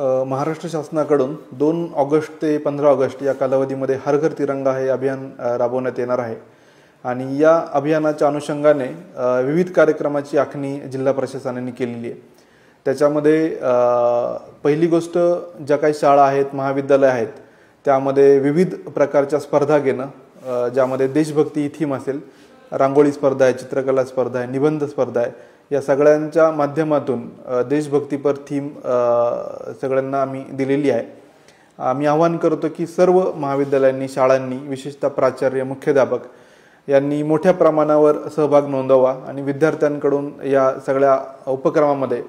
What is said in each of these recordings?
महाराष्ट्र शासनाकडून 2 ऑगस्ट ते 15 ऑगस्ट या कालावधीमध्ये हर घर तिरंगा हे अभियान राबवण्यात येणार आहे आणि या अभियानाच्या अनुषंगाने विविध कार्यक्रमाची आखणी जिल्हा प्रशासनाने केलेली आहे। त्याच्यामध्ये पहिली गोष्ट ज्या काही शाळा आहेत, महाविद्यालय आहेत, त्यामध्ये विविध प्रकारच्या स्पर्धा घेणं, ज्यामध्ये देशभक्ती ही थीम असेल, रांगोळी स्पर्धा आहे, चित्रकला स्पर्धा आहे, निबंध स्पर्धा आहे, या सगळ्यांच्या माध्यमातून देशभक्तीपर थीम सगळ्यांना आम्ही दिलेली आहे। आम्ही आवाहन करतो की सर्व महाविद्यालयांनी, शाळांनी, विशेषतः प्राचार्य, मुख्याध्यापक यांनी मोठ्या प्रमाणावर सहभाग नोंदवावा आणि विद्यार्थ्यांकडून या सगळ्या उपक्रमामध्ये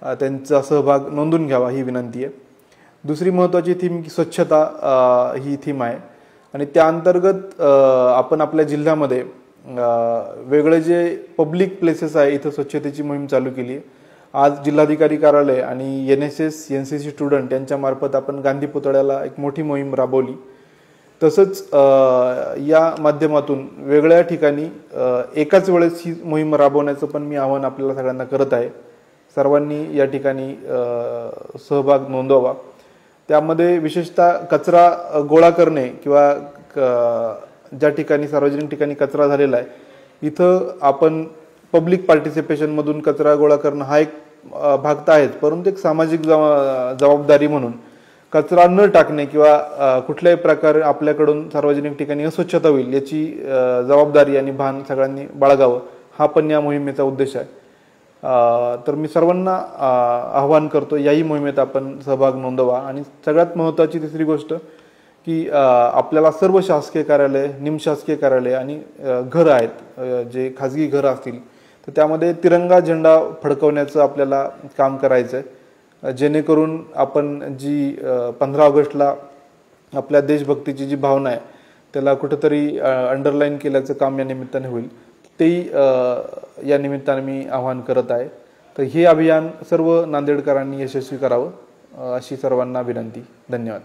त्यांचा सहभाग नोंदवून घ्यावा ही विनंती आहे। दुसरी महत्त्वाची थीम की स्वच्छता ही थीम आहे आणि त्या अंतर्गत आपण आपल्या जिल्ह्यामध्ये वेगळे जे पब्लिक प्लेसेस आहे इथं स्वच्छतेची मोहीम चालू केली आहे। आज जिल्हाधिकारी कार्यालय आणि NSS NCC स्टुडंट यांच्यामार्फत आपण गांधी पुतळ्याला एक मोठी मोहीम राबवली। तसंच या माध्यमातून वेगळ्या ठिकाणी एकाच वेळेस ही मोहीम राबवण्याचं पण मी आवाहन आपल्याला सगळ्यांना करत आहे। सर्वांनी या ठिकाणी सहभाग नोंदवावा। त्यामध्ये विशेषतः कचरा गोळा करणे किंवा ज्या ठिकाणी सार्वजनिक ठिकाणी कचरा झालेला आहे इथं आपण पब्लिक पार्टिसिपेशन मधून कचरा गोळा करणं हा एक भाग तर आहेच, परंतु एक सामाजिक जबाबदारी म्हणून कचरा न टाकणे किंवा कुठल्याही प्रकारे आपल्याकडून सार्वजनिक ठिकाणी अस्वच्छता होईल याची जबाबदारी आणि भान सगळ्यांनी बाळगावं, हा पण या मोहिमेचा उद्देश आहे। तर मी सर्वांना आवाहन करतो याही मोहिमेत आपण सहभाग नोंदवा। आणि सगळ्यात महत्त्वाची तिसरी गोष्ट की आपल्याला सर्व शासकीय कार्यालय, निमशासकीय कार्यालय आणि घरं आहेत, जे खाजगी घरं असतील, तर त्यामध्ये तिरंगा झेंडा फडकवण्याचं आपल्याला काम करायचं आहे, जेणेकरून आपण जी 15 ऑगस्टला आपल्या देशभक्तीची जी भावना आहे त्याला कुठेतरी अंडरलाईन केल्याचं काम या निमित्ताने होईल, तेही या निमित्ताने मी आवाहन करत आहे। तर हे अभियान सर्व नांदेडकरांनी यशस्वी करावं अशी सर्वांना विनंती। धन्यवाद।